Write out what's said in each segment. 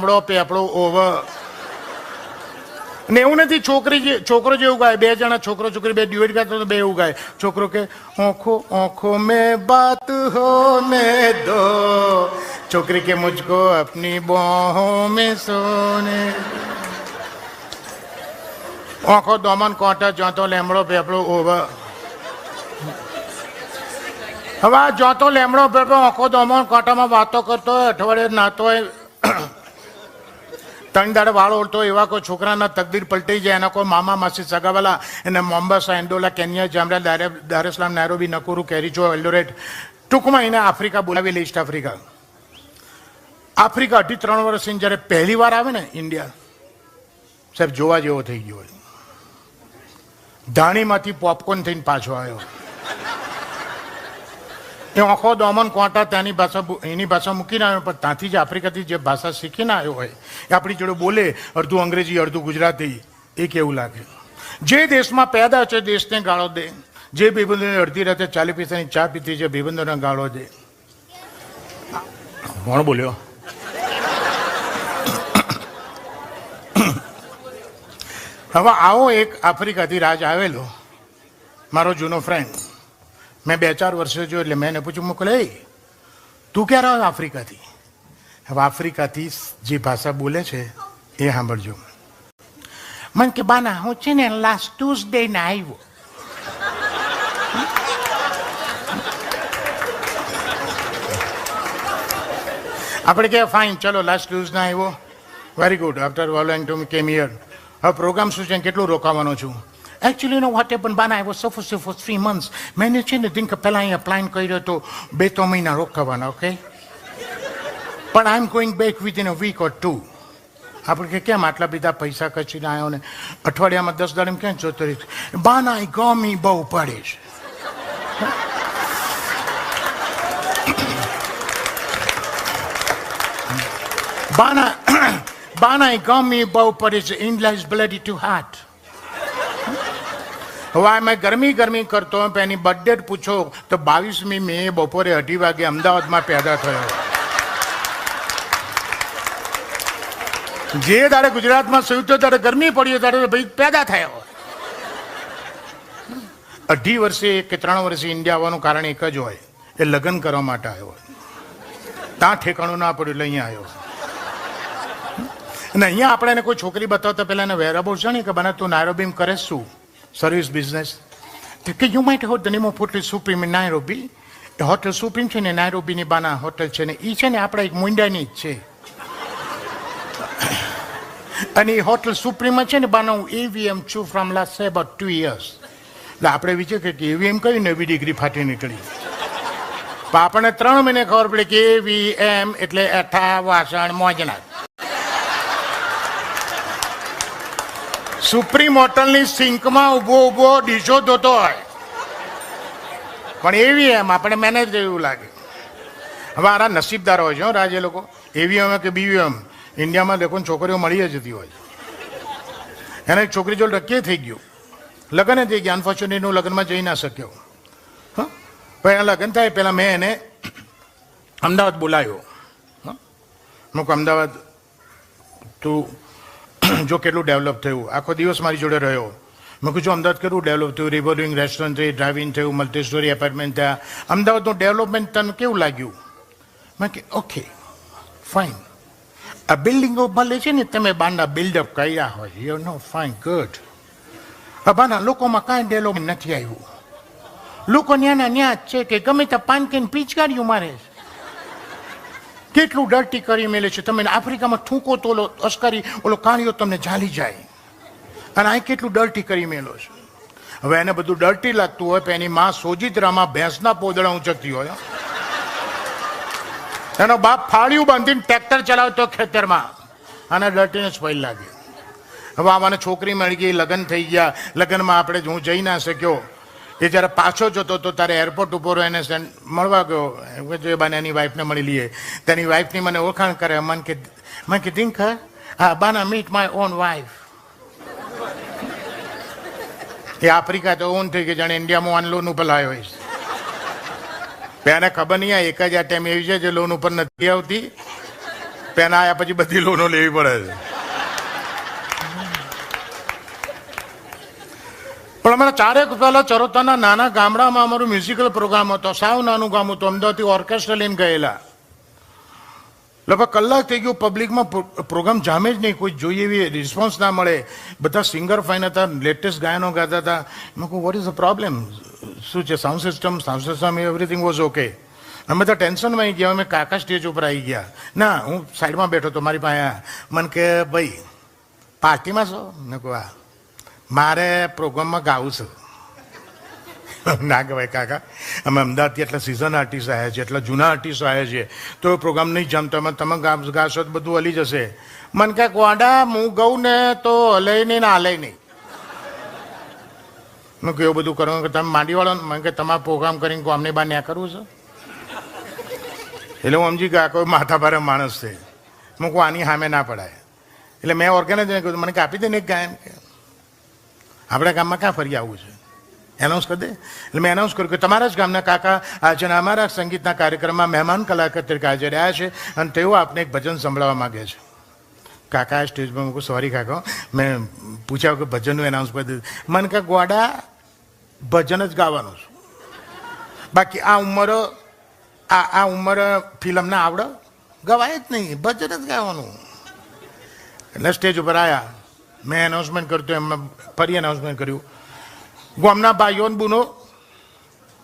લેમડો પેપડો over. ને એવું નથી છોકરો જેવું ગાય, બે જણા છોકરો છોકરી બે ડ્યુએટ ગાતો તો બે એવું ગાય. છોકરો કે ઓખો ઓખો મેં બાત હોને દો, છોકરી કે મુझको अपनी बाहों में सोने. આંખો દોમન કોટા જોતો લેમડો પેપડો ઓવર. હવે આ જોતો લેમડો પેપડો આંખો દોમન કોટામાં વાતો કરતો હોય, અઠવાડિયે નાતો હોય, 3 દાડે વાળ ઓળતો એવા કોઈ છોકરાના તકદીર પલટી જાય. એના કોઈ મામા માસી સગાવાલા એને મોમ્બાસા, એન્ડોલા, કેન્યા, જામરા, દારેસલામ, નાયરોબી, નકુરુ, કેરીચો, એલ્ડોરેટ, ટૂંકમાં એને આફ્રિકા બોલાવી લે. ઈસ્ટ આફ્રિકા 2.5-3 વર્ષની જ્યારે પહેલી વાર આવે ને ઇન્ડિયા, સાહેબ જોવા જેવો થઈ ગયો. ધાણીમાંથી પોપકોર્ન થઈને પાછો આવ્યો. એ આંખો દોમન કોટા ત્યાંની ભાષા એની ભાષા મૂકીને આવ્યો, પણ ત્યાંથી જ આફ્રિકાથી જે ભાષા શીખીને આવ્યો હોય એ આપણી જોડે બોલે, અડધું અંગ્રેજી અડધું ગુજરાતી. એ કેવું લાગે? જે દેશમાં પેદા છે દેશને ગાળો દે, જે ભાઈબંધોને અડધી રાતે 40 પૈસાની ચા પીતી છે ભાઈબંધોને ગાળો દે. કોણ બોલ્યો? હવે આવો એક આફ્રિકાથી રાજ આવેલો, મારો જૂનો ફ્રેન્ડ. મેં 2-4 વર્ષે જોયું એટલે મેં એને પૂછ્યું, મોકલે તું ક્યારે આવ્યો આફ્રિકાથી? હવે આફ્રિકાથી જે ભાષા બોલે છે એ સાંભળજો. મને કે બાના હું છે ને લાસ્ટ ટ્યુઝડે ને આવ્યો. આપણે કે ફાઇન, ચલો લાસ્ટ ટ્યુઝડે આવ્યો, very good. After following to came here. હવે પ્રોગ્રામ શું છે, કેટલું રોકાવાનો છું? Actually, you know what happened, Bana? I was supposed to for 3 months. મેં છે ને દિન પહેલાં અહીંયા પ્લાન કર્યો હતો 2-3 મહિના રોકાવાના, ઓકે? પણ I am going back within a week or 2. આપણે કે કેમ આટલા બધા પૈસા ખર્ચીને આવ્યો ને અઠવાડિયામાં 10 દાડે ક્યાં જોતો રહીશ? બાના એ ગમી બહુ પડે છે. બાના એ ગમી બહુ પડે છે. India is bloody two heart. હવે મેં ગરમી કરતો એની બર્થડેટ પૂછો તો 22મી મે બપોરે 2:30 વાગે અમદાવાદમાં પેદા થયો. જે દાડે ગુજરાતમાં સુયું ત્યારે ગરમી પડી ત્યારે ભાઈ પેદા થયો. 2.5 વર્ષે કે 3 વર્ષે ઇન્ડિયા આવવાનું કારણ એક જ હોય, એ લગ્ન કરવા માટે આવ્યો. ત્યાં ઠેકાણું ના પડ્યું એટલે અહીંયા આવ્યો. અને અહીંયા આપણે એને કોઈ છોકરી બતાવતા પહેલા એને વેરાબો છે ને કે બને તું નાયરોબીમાં કરે શું? Service business. કે you might have the name of hotel supreme in Nairobi. એ હોટલ સુપ્રીમ છે ને નાયરોબીની બાના હોટલ છે ને એ છે ને આપણા એક મુંડાની જ છે. અને એ હોટલ સુપ્રીમમાં છે ને બાના હું એવીએમ છું ફ્રોમ લાસ્ટ અબાઉટ 2 years. એટલે આપણે વિચાર કે એવીએમ કઈ નવી ડિગ્રી ફાટી નીકળી. પણ આપણને 3 મહિને ખબર પડે કે એવીએમ એટલે એઠા વાસણ મોજના. સુપ્રીમ હોટલની સિંકમાં ઊભો ડીશો ધોતો હોય, પણ એવી એમ આપણે મેનેજ એવું લાગે. હવે આરા નસીબદાર હોય છે રાજ એ લોકો. એવીએમ કે બીવીએમ ઇન્ડિયામાં દેખો છોકરીઓ મળી જતી હોય. એને એક છોકરી જોડે ટકે થઈ ગયું, લગ્ન થઈ ગયા. અનફોર્ચ્યુનેટલી હું લગ્નમાં જઈ ના શક્યો. હા, પણ એના લગ્ન થાય પહેલાં મેં એને અમદાવાદ બોલાવ્યો. હું કહું અમદાવાદ તું જો કેટલું ડેવલપ થયું. આખો દિવસ મારી જોડે રહ્યો. મેં કીધું અમદાવાદ કેટલું ડેવલપ થયું, રિવોલ્વિંગ રેસ્ટોરન્ટ થઈ, ડ્રાઇવિંગ થયું, મલ્ટી સ્ટોરી એપાર્ટમેન્ટ થયા. અમદાવાદનું ડેવલપમેન્ટ તને કેવું લાગ્યું? મેં કે ઓકે ફાઇન. આ બિલ્ડિંગો ભલે છે ને તમે બાના બિલ્ડઅપ કર્યા હોય, યુ નો ફાઇન ગુડ. બાના લોકોમાં કાંઈ ડેવલપમેન્ટ નથી આવ્યું. લોકો ન્યાના ન્યા જ છે કે ગમે ત્યાં પાનકેન પીચકાર્યું મારે. કેટલું ડર્ટી કરી મેલે છે. તમે આફ્રિકામાં થૂકો તો ઓલો અસ્કારી ઓલો કાણીઓ તમને ઝાલી જાય. અને અહીં કેટલું ડર્ટી કરી મેલો છે. હવે એને બધું ડર્ટી લાગતું હોય પણ એની માં સોજિત્રામાં ભેંસના પોદળા ઊંચકતી હોય. એનો બાપ ફાળિયું બાંધીને ટ્રેક્ટર ચલાવતો ખેતરમાં. આના ડર્ટીને જ પહેલ લાગે. હવે આવાને છોકરી મળી ગઈ, લગ્ન થઈ ગયા. લગ્નમાં આપણે હું જઈ ના શક્યો. એ જ્યારે પાછો જતો તો તારે એરપોર્ટ ઉપર એને મળવા ગયો. જે બાને એની વાઈફને મળી લઈએ. તેની વાઈફની મને ઓળખાણ કરે. મને કે દિનખર હા બાના મીટ માય ઓન વાઈફ. એ આફ્રિકા તો ઓન થઈ ગઈ, જાણે ઇન્ડિયામાં ઓન લોન ઉપર લાવ્યો હોય. એને ખબર નહીં આ એક જ આ ટાઈમ એવી છે જે લોન ઉપર નથી આવતી. પેન આવ્યા પછી બધી લોનો લેવી પડે છે. પણ અમારા 4 એક પહેલા ચરોતરના નાના ગામડામાં અમારું મ્યુઝિકલ પ્રોગ્રામ હતો. સાવ નાનું ગામ હતું. અમદાવાદથી ઓર્કેસ્ટ્રા લઈને ગયેલા. લગભગ કલાક થઈ ગયું, પબ્લિકમાં પ્રોગ્રામ જામે જ નહીં, કોઈ જોઈએ એવી રિસ્પોન્સ ના મળે. બધા સિંગર ફાઇન હતા, લેટેસ્ટ ગાયનો ગાતા હતા. મેં કહું વોટ ઇઝ ધ પ્રોબ્લેમ, શું છે? Sound system everything was okay. અમે તો ટેન્શનમાં આવી ગયા. અમે કાકા સ્ટેજ ઉપર આવી ગયા. ના, હું સાઈડમાં બેઠો હતો, મારી પાસે. મને કે ભાઈ પાર્ટીમાં છો? મેં કહું હા, મારે પ્રોગ્રામમાં ગાવું છે. ના કહેવાય કાકા, અમે અમદાવાદથી એટલા સિઝન આર્ટિસ્ટ આવ્યા છીએ, એટલા જૂના આર્ટિસ્ટ આવ્યા છીએ, તો પ્રોગ્રામ નહીં જમતો. તમે ગાશો તો બધું હલી જશે. મને કહે ગોડા હું ગઉં ને તો હલે નહીં ને હાલે નહીં. મેં કહ્યું બધું કરવું કે તમે માંડીવાળો? મને કે તમારે પ્રોગ્રામ કરીને ગામની બહાર ન્યા કરવું છે? એટલે હું સમજી ગયા કોઈ માથા ભારે માણસ છે. હું કહું આની સામે ના પડાય. એટલે મેં ઓર્ગેનાઇઝરને કહ્યું મને કાપી દે ને એક ગાયન, કે આપણા ગામમાં ક્યાં ફરી આવવું છે, એનાઉન્સ કરી દે. એટલે મેં એનાઉન્સ કર્યું કે તમારા જ ગામના કાકા આજે અમારા સંગીતના કાર્યક્રમમાં મહેમાન કલાકાર તરીકે હાજર રહ્યા છે અને તેઓ આપને એક ભજન સંભળાવવા માગે છે. કાકા સ્ટેજ પર મૂકું, સોરી કાકા, મેં પૂછ્યા કે ભજનનું એનાઉન્સ કરી દીધું. મને કે ગોડા ભજન જ ગાવાનું છે, બાકી આ ઉંમર ફિલ્મને આવડે ગવાય જ નહીં, ભજન જ ગાવાનું. એટલે સ્ટેજ ઉપર આવ્યા, મેં એનાઉન્સમેન્ટ કર્યું તો એમાં ફરી એનાઉન્સમેન્ટ કર્યું. ગામના ભાઈઓ ને બુનો,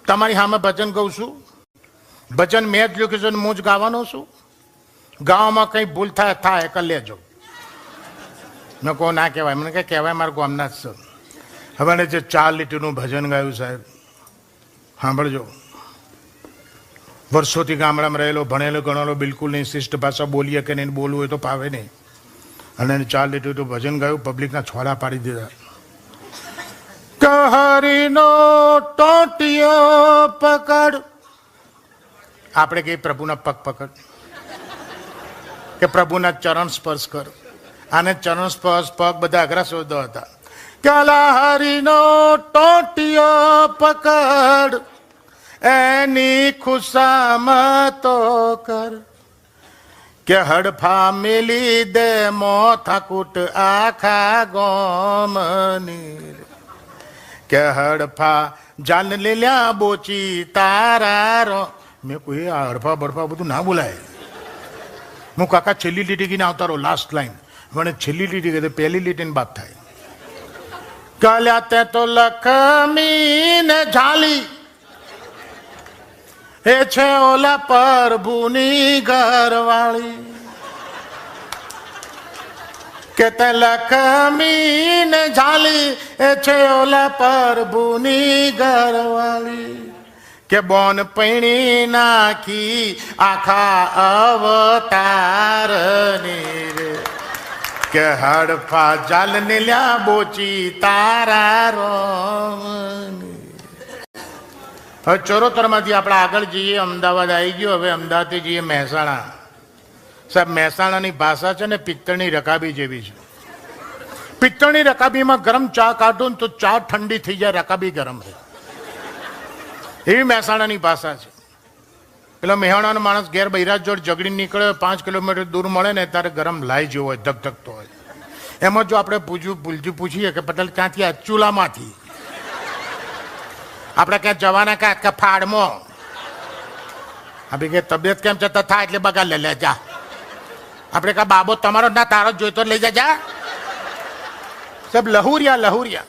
તમારી સામે ભજન ગાઉં છું. ભજન મેં જ લખ્યું છે, હું જ ગાવાનો છું. ગાવામાં કંઈ ભૂલ થાય કરી લેજો. મેં કહું ના કહેવાય. મને કંઈ કહેવાય, મારા ગામના જ છે. હવે જે 4 લીટીનું ભજન ગાયું સાહેબ, સાંભળજો. વર્ષોથી ગામડામાં રહેલો, ભણેલો ગણેલો, બિલકુલ નહીં, શિષ્ટ ભાષા બોલીએ કે નહીં, બોલવું હોય તો ફાવે નહીં. અને 4 લીટીનું ભજન ગાયું, પબ્લિકના છોડા પાડી દીધા. હરિનો ટોટિયો પકડ, આપણે કહીએ પ્રભુના પગ પકડ, કે પ્રભુના ચરણ સ્પર્શ કર. આને ચરણ સ્પર્શ પગ બધા અઘરા શબ્દો હતા. કલા હરિનો ટોટિયો પકડ, એની ખુશામતો કર, કે હડફા મેલી દે મોથાકૂટ આખા ગોમની, કે હડફા જાન લેલ્યા બોચી તારા રો. મેં કોઈ આ હડફા બડફા બધું ના બોલાય. હું કાકા છેલ્લી લીટી કીને આવતા રહો, લાસ્ટ લાઈન. મને છેલ્લી લીટી કહે પહેલી લીટીને બાપ થાય. કલ્યા તે તો લખમી ને ઝાલી, એ છે ઓલા પ્રભુની ઘરવાળી, કે તે લખમી ને ઝાલી, એ છે ઓલા પ્રભુની ઘરવાળી, કે બોન પૈણી નાખી આખા અવતારની રે, કે હડફા જાલ ને લ્યા બોચી તારા રોમની. હવે ચરોતરમાંથી આપણે આગળ જઈએ, અમદાવાદ આવી ગયો. હવે અમદાવાદથી જઈએ મહેસાણા. સાહેબ મહેસાણાની ભાષા છે ને પિત્તળની રકાબી જેવી છે. પિત્તળની રકાબીમાં ગરમ ચા કાઢો ને તો ચા ઠંડી થઈ જાય, રકાબી ગરમ રહે, એવી મહેસાણાની ભાષા છે. પેલો મહેસાણાનો માણસ ઘેર બૈરાજ જોડ ઝઘડી નીકળે, 5 કિલોમીટર દૂર મળે ને ત્યારે ગરમ લાઈ જેવો હોય, ધગધગતો હોય. એમાં જો આપણે પૂછીએ કે પટેલ ક્યાંથી? આ ચૂલામાંથી. આપણે ક્યાં જવાના કે ફાડમાં? આપણી કે તબિયત કેમ છે? થાય એટલે બગા લે જા. આપણે કા બાબો તમારો ના તારો જ જોઈતો લઈ જા. સબ લહુરિયા.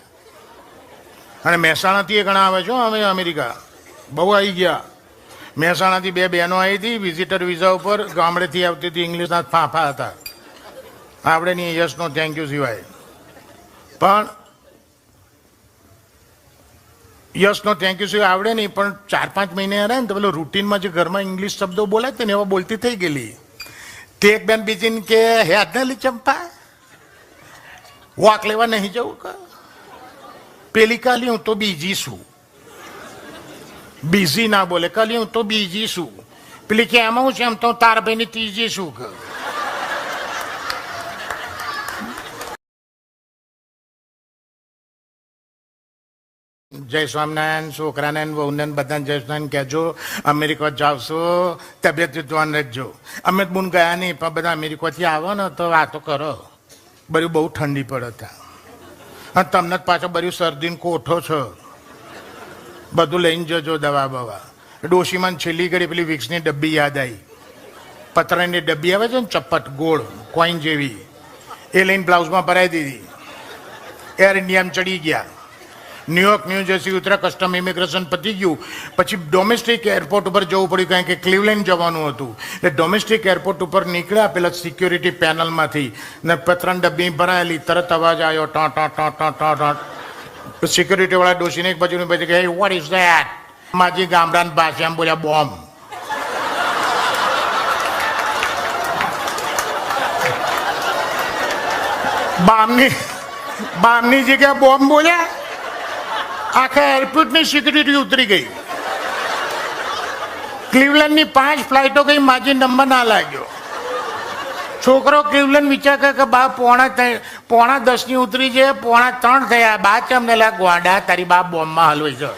અને મહેસાણાથી ઘણા આવે છે અમે અમેરિકા, બહુ આવી ગયા. મહેસાણાથી 2 બહેનો આવી હતી વિઝિટર વિઝા ઉપર, ગામડેથી આવતી હતી, ઇંગ્લિશના ફાંફા હતા. આપણે નહીં યસનો થેન્ક યુ સિવાય. પણ યસનો થેન્ક યુ સિવાય આવડે નહીં. પણ 4-5 મહિને રહે ને તો પેલો રૂટીનમાં જે ઘરમાં ઇંગ્લિશ શબ્દો બોલાય ને એવા બોલતી થઈ ગયેલી. તે એક બેન બીજીને કે હે આજના ચંપા વોક લેવા નહીં જવું કે? પેલી કાલી હું તો બીજી છું. બીજી ના બોલે, કાલી હું તો બીજી છું. પેલી કે એમાં હું છે, એમ તો તાર ભાઈની ત્રીજી છું કે. જય સ્વામિનારાયણ, છોકરાને વહુને બધાને જય સ્વામિનારાયણ કહેજો. અમેરિકા જાવશો, તબિયત ધ્યાન રાખજો. અમે બુન ગયા નહીં, પણ બધા અમેરિકાથી આવો ને તો વાતો કરો. બધું બહુ ઠંડી પડે ત્યાં, અને તમને જ પાછો બધું શરદીને કોઠો છો. બધું લઈને જજો, દવા બવા. ડોશીમાં છેલ્લી ઘડી પેલી વિક્સની ડબ્બી યાદ આવી. પતરાની ડબ્બી આવે છે ને, ચપ્પટ ગોળ કોઈન જેવી, એ લઈને બ્લાઉઝમાં ભરાઈ દીધી. એર ઇન્ડિયામાં ચડી ગયા. ન્યુયોર્ક ન્યૂ જર્સી ઉતર્યા, કસ્ટમ ઇમિગ્રેશન પતી ગયું. પછી ડોમેસ્ટિક એરપોર્ટ ઉપર જવું પડ્યું, કારણ કે ક્લિવલેન્ડ જવાનું હતું. એટલે ડોમેસ્ટિક એરપોર્ટ ઉપર નીકળ્યા પેલા સિક્યોરિટી પેનલમાંથી, ને પતરાની ડબ્બી ભરાયેલી. તરત અવાજ આવ્યો, ટા ટા ટા ટા ટા ટા. સિક્યોરિટી વાળા ડોસીને એક બાજુની બાજુ કહે, વોટ ઇઝ ધેટ? માજી ગામડાની ભાષામાં બોલ્યા, બોમ્બ. બામની જગ્યાએ બોમ્બ બોલ્યા. આખા એરપોર્ટની સિક્યુરિટી ઉતરી ગઈ. ક્લિવલેન્ડની 5 ફ્લાઇટો ગઈ, માજી નંબર ના લાગ્યો. છોકરો ક્લિવલેન્ડ વિચાર કરે કે બા પોણા 10ની ઉતરી છે, પોણા 3 થયા. બા ચમને લા ગોડા, તારી બા બોમ્બમાં હલવાઈ છે.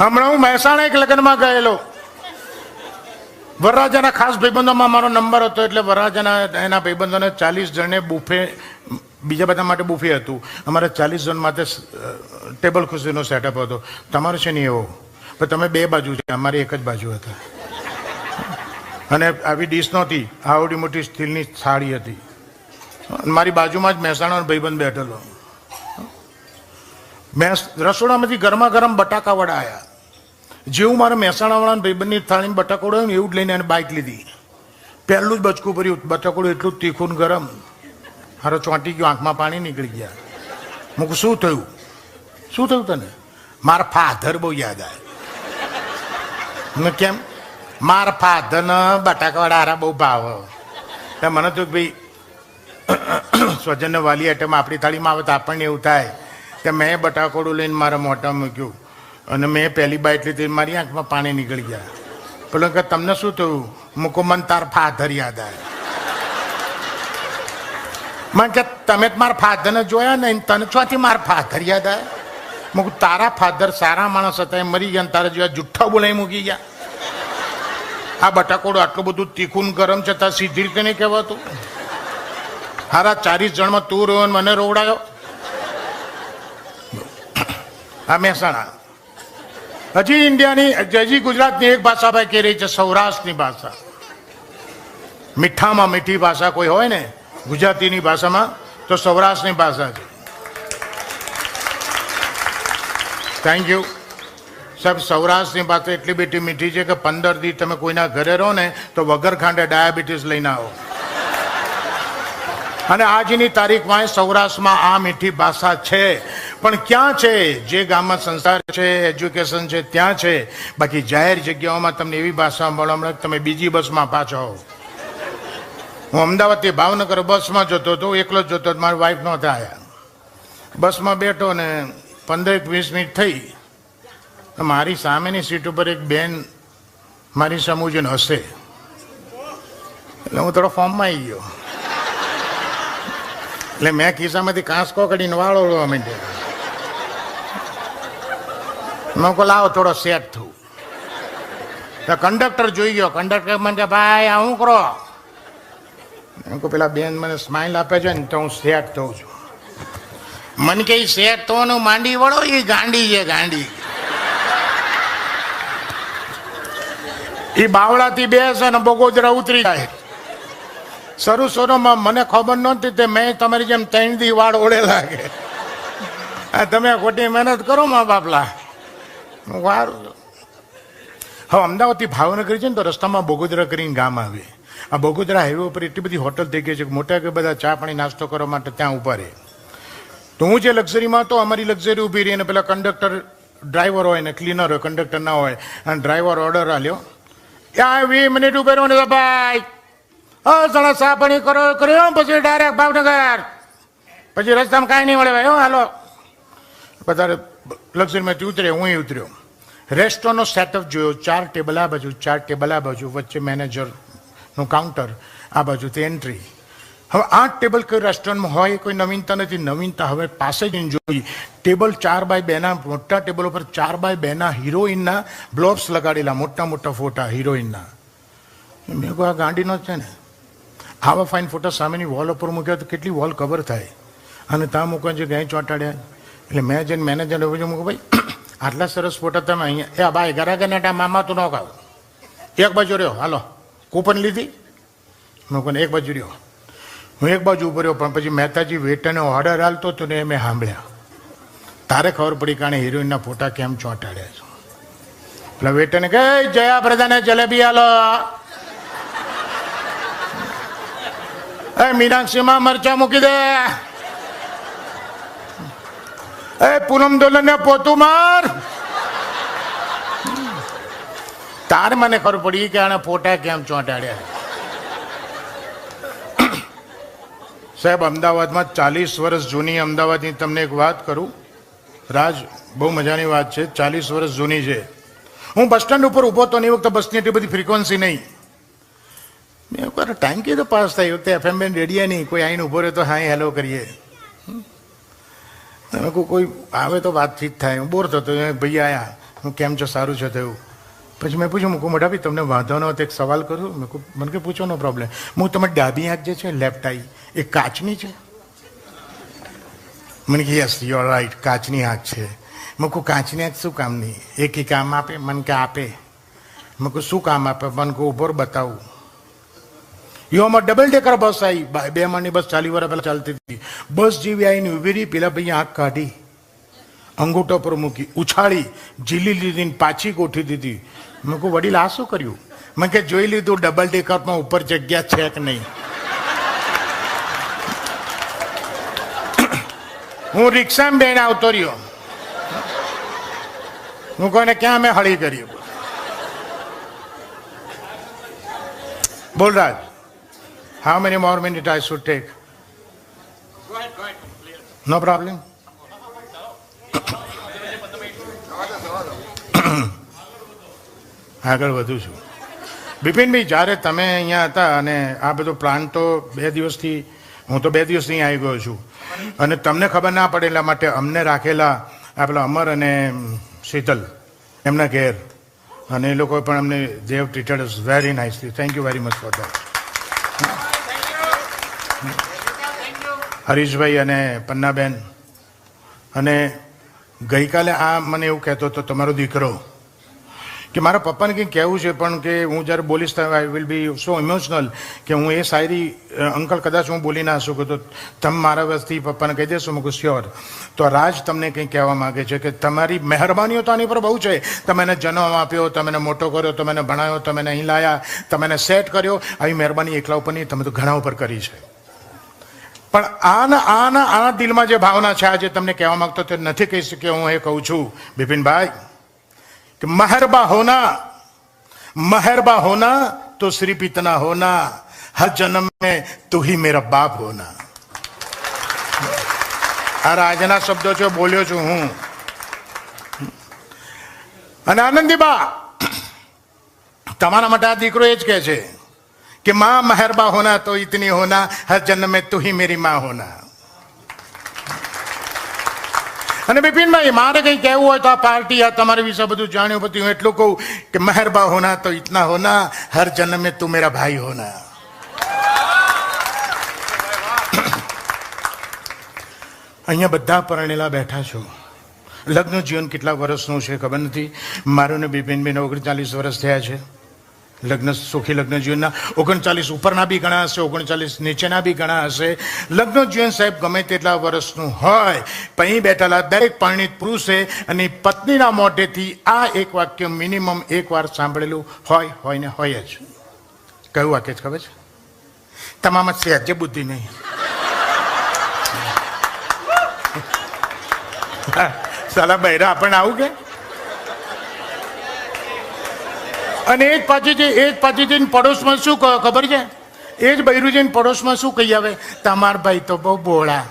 હમણાં હું મહેસાણા એક લગ્નમાં ગયેલો. વરરાજાના ખાસ ભાઈબંધોમાં મારો નંબર હતો, એટલે વરરાજાના એના ભાઈબંધોને 40 જણને બુફે, બીજા બધા માટે બુફે હતું. અમારે 40 જણ માટે ટેબલ ખુરશીનો સેટઅપ હતો. તમારો છે નહીં એવો, પણ તમે 2 બાજુ છે, અમારી એક જ બાજુ હતા. અને આવી ડીશ નહોતી, આવડી મોટી સ્ટીલની થાળી હતી. મારી બાજુમાં જ મહેસાણાનો ભાઈબંધ બેઠેલો. રસોડામાંથી ગરમા ગરમ બટાકા વડા આવ્યા. જેવું મારા મહેસાણાવાળાના ભાઈબંધની થાળીમાં બટાકોડો ને એવું જ લઈને એને બાઇક લીધી. પહેલું જ બચકું ભર્યું, બટાકોડું એટલું તીખું ગરમ. હારો ચોંટી ગયો, આંખમાં પાણી નીકળી ગયા. હું શું થયું? શું થયું તને? મારા ફાધર બહુ યાદ આવે. મેં કેમ? મારા ફાધરને બટાકાવાળા હારા બહુ ભાવ. મને તો ભાઈ સ્વજનને વાલી આઈટમ આપણી થાળીમાં આવે તો આપણને એવું થાય કે મેં બટાકોડું લઈને મારા મોઢા મૂક્યું અને મેં પહેલી બાઈટ લીધી, મારી આંખમાં પાણી નીકળી ગયા. પેલો કે તમને શું થયું? મૂકો, મને તાર ફાધર યાદ આવે. મને કે તમે જ મારા ફાધરને જોયા ને, તને ચોથી મારા ફાધર યાદ આવે? મૂકું, તારા ફાધર સારા માણસ હતા, એ મરી ગયા, તારા જેવા જુઠ્ઠા બોલાવી મૂકી ગયા. આ બટાકોડું આટલું બધું તીખું ગરમ છતાં સીધી રીતે નહીં કહેવાતું. હારા 40 જણમાં તું રહ્યો ને મને રોવડાયો. આ મહેસાણા. હજી ઇન્ડિયાની, હજી ગુજરાતની એક ભાષા ભાઈ કહી રહી છે, સૌરાષ્ટ્રની ભાષા. મીઠામાં મીઠી ભાષા કોઈ હોય ને ગુજરાતીની ભાષામાં તો સૌરાષ્ટ્રની ભાષા છે. થેન્ક યુ સાહેબ. સૌરાષ્ટ્રની ભાષા એટલી બેટી મીઠી છે કે 15 દી તમે કોઈના ઘરે રહો ને તો વગર ખાંડે ડાયાબિટીસ લઈને આવો. અને આજની તારીખમાં સૌરાષ્ટ્રમાં આ મીઠી ભાષા છે, પણ ક્યાં છે? જે ગામમાં સંસ્કાર છે, એજ્યુકેશન છે, ત્યાં છે. બાકી જાહેર જગ્યાઓમાં તમને એવી ભાષા મળવા મળે તમે બીજી બસમાં પાછા હો. હું અમદાવાદથી ભાવનગર બસમાં જતો હતો, એકલો જ જતો હતો, મારી વાઈફ નહોતા આવ્યા. બસમાં બેઠો ને 15-20 મિનિટ થઈ, મારી સામેની સીટ ઉપર એક બેન મારી સમૂહ જોઈને હસે. એટલે હું થોડો ફોર્મમાં આવી ગયો. એટલે મેં ખિસ્સામાંથી કાંસકો કાઢીને વાળો માંડ્યો. મેં કહું લાવો થોડો સેટ થયું. તો કંડક્ટર જોઈ ગયો. કંડક્ટર મને કે ભાઈ આ શું કરો? મેં કહું પેલા બેન મને સ્માઇલ આપે છે ને તો હું સેટ થઉં છું. મને કે સેટ થવાનું માંડી વળો, એ ગાંડી છે ગાંડી. એ બાવળાથી બેસે ને બગોદરા ઉતરી જાય. શરૂમાં મને ખબર નહોતી તે મેં તમારી જેમ 3 દી વાળ ઓળે લાગે. તમે ખોટી મહેનત કરો મા બાપલા. વારું. હવે અમદાવાદથી ભાવનગર છે ને તો રસ્તામાં બગોદરા કરીને ગામ આવે. આ બગોદરા હાઈવે ઉપર એટલી બધી હોટલ થઈ ગઈ છે કે મોટા કે બધા ચા પાણી નાસ્તો કરવા માટે ત્યાં ઉભા રહે. તો હું જે લક્ઝરીમાં હતો, અમારી લક્ઝરી ઊભી રહી, અને પેલા કંડક્ટર ડ્રાઈવર હોય ને ક્લીનર હોય, કંડક્ટર ના હોય, અને ડ્રાઈવર ઓર્ડર આલ્યો, ત્યાં 20 મિનિટ ઉભે રહો ને ભાઈ, સાડા ચા પાણી કર્યો પછી ડાયરેક્ટ ભાવનગર. પછી રસ્તામાં કાંઈ નહીં મળે ભાઈ, હાલો. બધા લક્ઝરીમાંથી ઉતરે, હું ઉતર્યો. રેસ્ટોરન્ટનો સેટઅપ જોયો. 4 ટેબલ આ બાજુ, 4 ટેબલ આ બાજુ, વચ્ચે મેનેજરનું કાઉન્ટર, આ બાજુથી એન્ટ્રી. હવે 8 ટેબલ કોઈ રેસ્ટોરન્ટમાં હોય કોઈ નવીનતા નથી. નવીનતા હવે પાસે જઈને જોઈ. ટેબલ 4x2 મોટા ટેબલ ઉપર 4x2 હિરોઈનના બ્લોબ્સ લગાડેલા, મોટા મોટા ફોટા હિરોઈનના. મેં કહું આ ગાંડીનો જ છે ને, આવા ફાઇન ફોટા સામેની વોલ ઉપર મૂક્યા તો કેટલી વોલ કવર થાય, અને ત્યાં મૂકવા જે ગાય ચોંટાડ્યા. એટલે મેં જઈને મેનેજરને પૂછ્યું, મૂકું ભાઈ આટલા સરસ ફોટા તમે અહીંયા, એ ભાઈ ગરાગનાટા મામા તું ન ખાવ, એક બાજુ રહ્યો, હાલો કૂપન લીધી. મેં કહું એક બાજુ રહ્યો. હું એક બાજુ ઉભો રહ્યો, પણ પછી મહેતાજી વેટરને ઓર્ડર હાલતો હતો ને મેં સાંભળ્યા. તારે ખબર પડી કારણે હિરોઈનના ફોટા કેમ ચોંટાડ્યા છે. એટલે વેટરને કહે જયા પ્રધાને જલેબી હાલો, એ મીનાક્ષીમાં મરચા મૂકી દે, એ પૂનમ દોલન ને પોતું માર. તારે મને ખબર પડી કે આને ફોટા કેમ ચોંટાડ્યા. સાહેબ અમદાવાદમાં 40 વર્ષ જૂની અમદાવાદની તમને એક વાત કરું રાજ, બહુ મજાની વાત છે. 40 વર્ષ જૂની છે. હું બસ સ્ટેન્ડ ઉપર ઊભો તો એ વખતે બસની એટલી બધી ફ્રીક્વન્સી નહીં. મેં એકવાર ટાઈમ કીધો પાસ થાય એ વખતે FM બેન રેડિયા નહીં, કોઈ આવીને ઊભો રહે તો હા હેલો કરીએ. તમે કોઈ આવે તો વાતચીત થાય. હું બોર થતો, ભાઈ આવ્યા, હું કેમ છો, સારું છે થયું. પછી મેં પૂછ્યું, મૂકું મોટા ભાઈ તમને વાંધો ન હતો એક સવાલ કરું. મેં કહું મને કે પૂછો નો પ્રોબ્લેમ. હું તમારી ડાબી આંખ જે છે લેફ્ટ આઈ એ કાચની છે? મને કે યસ યુ આર રાઈટ, કાચની આંખ છે. મેં કહું કાચની આંખ શું કામની? એક કામ આપે? મને કે આપે. મેં કહું શું કામ આપે? મને કહું ઉભો બતાવું. યુવામાં ડબલ ડેકર બસ આવી, 2 માળની બસ 40 વર્ષ પહેલાં ચાલતી હતી. બસ જેવી આવીને ઉભી રહી, પેલા ભાઈ આંખ કાઢી, અંગૂઠા પર મૂકી, ઉછાળી, ઝીલી લીધી, પાછી ગોઠવી દીધી. મેં કહું વડીલ આ શું કર્યું? મેં કે જોઈ લીધું ડબલ ડેકરમાં ઉપર જગ્યા છે કે નહીં. હું રિક્ષામાં બેન આવતો રહ્યો, હું કોને ક્યાં મેં હળી કર્યું. બોલ રાજ, how many more minutes I should take? Go ahead. No problem. આગળ વધુ છું. બિપિનભાઈ, જ્યારે તમે અહીંયા હતા અને આ બધો પ્લાન તો 2 દિવસથી, હું તો 2 દિવસથી આવી ગયો છું, અને તમને ખબર ના પડે એટલા માટે અમને રાખેલા આ પેલા અમર અને શીતલ એમના ઘેર, અને એ લોકો પણ અમને they have treated us very nicely. Thank you very much for that. Harishbhai અને પન્નાબેન. અને ગઈકાલે આ મને એવું કહેતો હતો તમારો દીકરો કે મારા પપ્પાને કંઈક કહેવું છે, પણ કે હું જ્યારે બોલીશ તો I will be so emotional કે હું એ શાયરી અંકલ કદાચ હું બોલી ના શકું, તો તમે મારા વસ્તી પપ્પાને કહી દેશો? મૂકું શ્યોર. તો રાજ તમને કંઈક કહેવા માગે છે કે તમારી મહેરબાનીઓ તો આની પર બહુ છે. તમે એને જન્મ આપ્યો, તમે એને મોટો કર્યો, તમે એને ભણાવ્યો, તમે એને અહીં લાયા, તમે એને સેટ કર્યો. આવી મહેરબાની એકલા ઉપર નહીં, તમે તો ઘણા ઉપર કરી છે. પણ આના દિલમાં જે ભાવના છે આજે તમને કહેવા માંગતો તે નથી કહી શક્યો. હું એ કહું છું બિપિનભાઈ कि मेहरबा होना तो सिर्फ इतना होना, हर जन्म में तू ही मेरा बाप होना. આ રાજના શબ્દો છે, બોલ્યો છું હું. અને આનંદીબા, તમારા માટે આ દીકરો એ જ કહે છે કે માँ मेहरबा होना तो इतनी होना, हर जन्म में तू ही मेरी माँ होना. અને બિપિનભાઈ, મારે કંઈ કહેવું હોય તો આ પાર્ટી, આ તમારી વિશે બધું જાણ્યું બધું, હું એટલું કહું કે મહેરબા હોના તો ઇતના હોના, હર જન્મ में તું મેરા ભાઈ હોના. અહીંયા બધા પરણેલા બેઠા છો. લગ્ન જીવન કેટલા વર્ષનું છે ખબર નથી. મારું ને બિપિનભાઈને 39 વર્ષ થયા છે. લગ્ન, સુખી લગ્ન જીવનના 39 ઉપરના બી ઘણા હશે, 39 નીચેના બી ઘણા હશે. લગ્ન જીવન સાહેબ ગમે તેટલા વર્ષનું હોય, અહીં બેઠેલા દરેક પરિણીત પુરુષે અને પત્નીના મોઢેથી આ એક વાક્ય મિનિમમ એકવાર સાંભળેલું હોય ને હોય જ. કયું વાક્ય છે ખબર છે? તમામ સહેજે બુદ્ધિ નહીં. સાલા બૈરા આપણને આવું કે? અને એ જ પાછી જઈને પડોશમાં શું ખબર છે? એ જ બૈરું જઈને પડોશમાં શું કહી આવે? તમાર ભાઈ તો બહુ બોળા.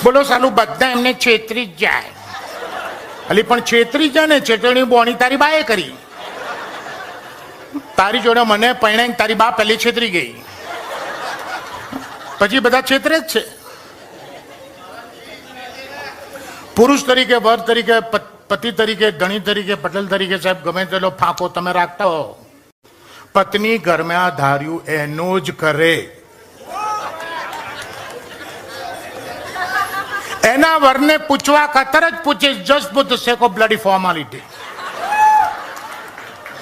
બોલો સાલું, બધા એમને છેતરી જ જાય. અલી પણ છેતરી જાય ને, છેતરણી બોણી તારી બાએ કરી. તારી જોડે મને પરણાઈને તારી બા પહેલી છેતરી ગઈ. પછી બધા છેતરે જ છે. પુરુષ તરીકે, વર તરીકે, પતિ તરીકે, ધણી તરીકે, પટેલ તરીકે, સાહેબ ગમે તેટલો ફાંકો તમે રાખતા હો, પત્ની ઘરમાં ધાર્યું એનો જ કરે. એના વરને પૂછવા ખાતર જ પૂછે, just for the sec of bloody formality.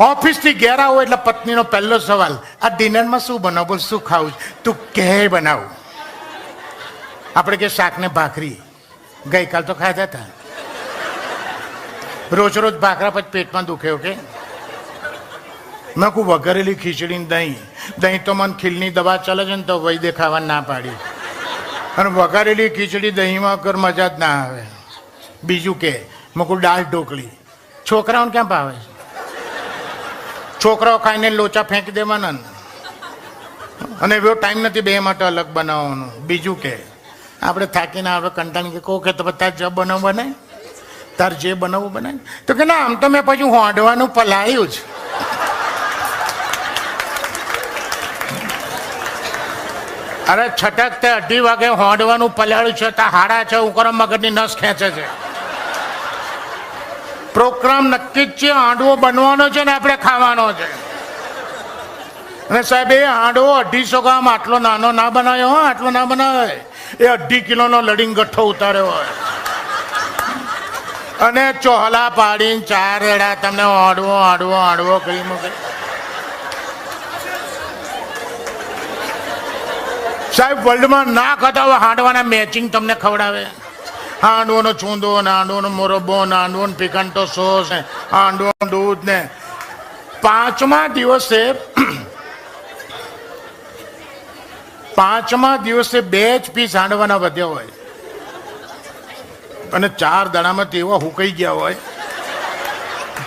Office થી ઘેર આવો એટલે પત્નીનો પહેલો સવાલ, આ ડિનરમાં શું બનાવ, બોલ શું ખાવું, તું કે બનાવું. આપણે કે શાક ને ભાખરી, ગઈકાલ તો ખાધા હતા. રોજ રોજ ભાખરા પછી પેટમાં દુખે. ઓકે, મેં કહું વઘારેલી ખીચડી ને દહીં. દહીં તો મને ખીલની દવા ચાલે છે ને તો વૈદ્ય ખાવા ના પાડી. અને વઘારેલી ખીચડી દહીંમાં કર મજા જ ના આવે. બીજું કે મેં કહું દાળ ઢોકળી. છોકરાઓને ક્યાં ભાવે? છોકરાઓ ખાઈને લોચા ફેંકી દેવાના. અને એવો ટાઈમ નથી બે માટે અલગ બનાવવાનો. બીજું કે આપણે થાકીને આપણે કંટાળી કે કહો કે તો તાર જે બનાવવું બનાય, તાર જે બનાવવું બનાય. તો કે ના, આમ તો મેં પછી હોંડવાનું પલાળ્યું જ. અરે છટક તે 2:30 વાગે હોંડવાનું પલાળ્યું છે, તા 6:30 ઉકર મગજની નસ ખેંચે છે. પ્રોગ્રામ નક્કી જ છે, હાંડવો બનવાનો છે ને આપણે ખાવાનો છે. અને સાહેબ એ હાંડવો 250 ગ્રામ આટલો નાનો ના બનાવ્યો હોય, આટલો ના બનાવે. એ 2.5 કિલોનો લડીંગ ગઠ્ઠો ઉતાર્યો હોય અને ચોહલા પાડીને 4 રેડા તમને હાંડવો હાંડવો હાંડવો કરી મૂકે. સાહેબ વર્લ્ડમાં ના ખાતા હોય હાંડવાના મેચિંગ તમને ખવડાવે. હાંડવોનો ચૂંદો ને હાંડવોનો મોરબ્બો ને હાંડવોનો પિકાન્ટો સોસ ને હાંડવોનું દૂધ ને. 5મા દિવસે 2 જ પીસ હાંડવાના વધ્યા હોય અને 4 દાડામાં તેવા હુકાઈ ગયા હોય.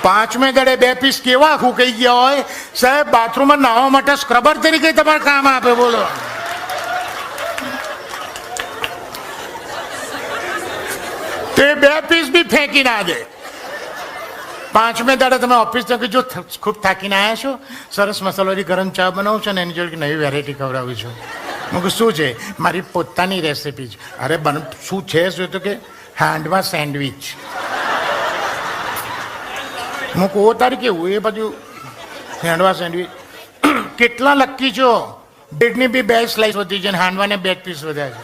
5મે દાડે 2 પીસ કેવા હુકાઈ ગયા હોય સાહેબ, બાથરૂમમાં નાહવા માટે સ્ક્રબર તરીકે તમારે કામ આપે. બોલો, તે 2 પીસ બી ફેંકી ના દે. 5મે દાડે તમે ઓફિસ તક જો ખૂબ થાકીને આવ્યા છો, સરસ મસાલાવાળી ગરમ ચા બનાવું છો ને એની જોડે નવી વેરાયટી ખવડાવું છું. હું કહું શું છે? મારી પોતાની રેસીપી છે. અરે શું છે? શું તો કે હાંડવા સેન્ડવિચ. હું કહું તારી કેવું એ બધું હાંડવા સેન્ડવિચ કેટલા લક્કી છો? બ્રેડની બી 2 સ્લાઇસ વધી છે અને હાંડવાને 2 પીસ વધ્યા છે.